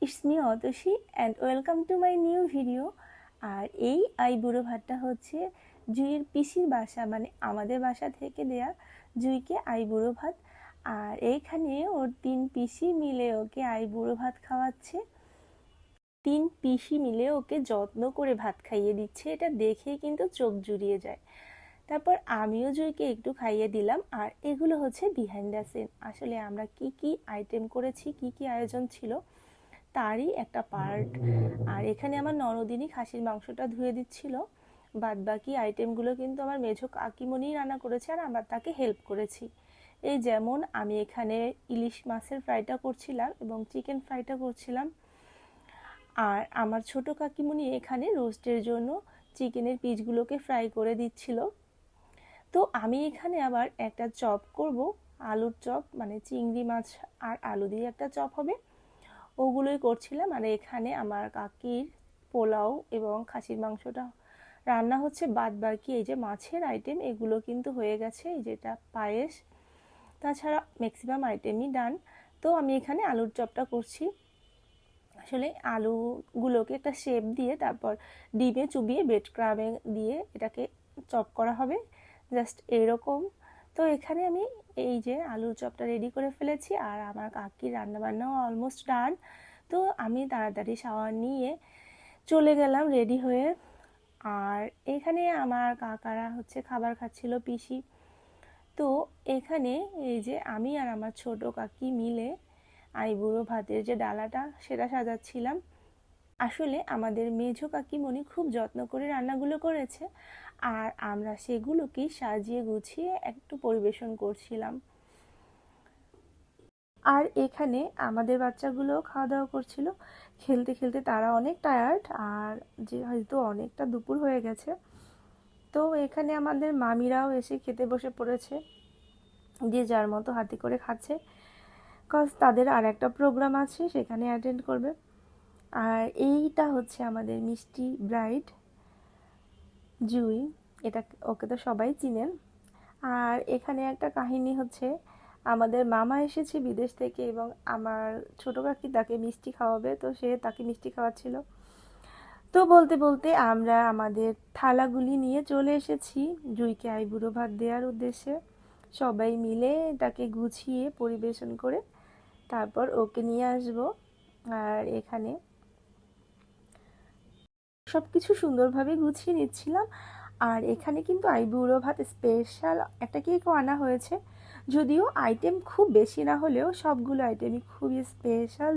It's me Atasi and welcome to my new video. আর এই আইবুড়ো ভাতটা হচ্ছে জুঁইয়ের পিসির বাসা, মানে আমাদের বাসা থেকে দেয়া জুঁইকে আইবুড়ো ভাত। আর এইখানে ওর 3 পিসি মিলে ওকে আইবুড়ো ভাত খাওয়াচ্ছে। 3 পিসি মিলে ওকে যত্ন করে ভাত খাইয়ে দিচ্ছে, এটা দেখেই কিন্তু চোখ জুড়িয়ে যায়। তারপর আমিও জুঁইকে একটু খাইয়ে দিলাম। আর এগুলো হচ্ছে বিহাইন্ড দ্য সিন, আসলে আমরা কি কি আইটেম করেছি, কি কি আয়োজন ছিল তারই একটা পার্ট। আর এখানে আমার ননদিনী খাসির মাংসটা ধুয়ে দিচ্ছিল, বাদ বাকি আইটেমগুলো কিন্তু আমার মেঝো কাকিমণি রান্না করেছে আর আমরা তাকে হেল্প করেছি। এই যেমন আমি এখানে ইলিশ মাছের ফ্রাইটা করছিলাম এবং চিকেন ফ্রাইটা করছিলাম, আর আমার ছোট কাকিমণি এখানে রোস্টের জন্য চিকেনের পিসগুলোকে ফ্রাই করে দিচ্ছিল। তো আমি এখানে আবার একটা চপ করব, আলুর চপ, মানে চিংড়ি মাছ আর আলু দিয়ে একটা চপ হবে, ওগুলোই করছিলাম। আর এখানে আমার কাকির পোলাও এবং খাসির মাংসটা রান্না হচ্ছে, বাদ বাকি এই যে মাছের আইটেম এগুলো কিন্তু হয়ে গেছে, এই যেটা পায়েস, তাছাড়া ম্যাক্সিমাম আইটেমই ডান। তো আমি এখানে আলুর চপটা করছি। আসলে আলুগুলোকে একটা শেপ দিয়ে তারপর ডিমে চুবিয়ে ব্রেড ক্রামে দিয়ে এটাকে চপ করা হবে, জাস্ট এরকম। তো এখানে আমি এই যে আলুর চপটা রেডি করে ফেলেছি আর আমার কাকির রান্নাবান্নাও অলমোস্ট ডান। তো আমি তাড়াতাড়ি শাওয়ার নিয়ে চলে গেলাম রেডি হয়ে। আর এখানে আমার কাকারা হচ্ছে খাবার খাচ্ছিল, পিসি। তো এখানে এই যে আমি আর আমার ছোট কাকি মিলে আইবুড়ো ভাতের যে ডালাটা সেটা সাজাচ্ছিলাম। আসলে আমাদের মেঝো কাকিমণি খুব যত্ন করে রান্নাগুলো করেছে আর আমরা সেগুলোকেই সাজিয়ে গুছিয়ে একটু পরিবেশন করছিলাম। আর এখানে আমাদের বাচ্চাগুলো খাওয়া দাওয়া করছিল, খেলতে খেলতে তারা অনেক টায়ার্ড, আর যেহেতু অনেকটা দুপুর হয়ে গেছে তো এখানে আমাদের মামিরাও এসে খেতে বসে পড়েছে, যে যার মতো হাতে করে খাচ্ছে, কজ তাদের আর একটা প্রোগ্রাম আছে সেখানে অ্যাটেন্ড করবে। আর এইটা হচ্ছে আমাদের মিষ্টি ব্রাইড জুঁই, এটা ওকে তো সবাই চিনেন। আর এখানে একটা কাহিনী হচ্ছে, আমাদের মামা এসেছে বিদেশ থেকে এবং আমার ছোটো কাকি তাকে মিষ্টি খাওয়াবে, তো সে তাকে মিষ্টি খাওয়াচ্ছিল। তো বলতে বলতে আমরা আমাদের থালাগুলি নিয়ে চলে এসেছি জুঁইকে আইবুড়ো ভাত দেওয়ার উদ্দেশ্যে। সবাই মিলে এটাকে গুছিয়ে পরিবেশন করে তারপর ওকে নিয়ে আসবো। আর এখানে সব কিছু সুন্দরভাবে গুছিয়ে নিচ্ছিলাম। আর এখানে কিন্তু আইবুড়ো ভাত স্পেশাল একটা কেকও আনা হয়েছে, যদিও আইটেম খুব বেশি না হলেও সবগুলো আইটেমই খুবই স্পেশাল।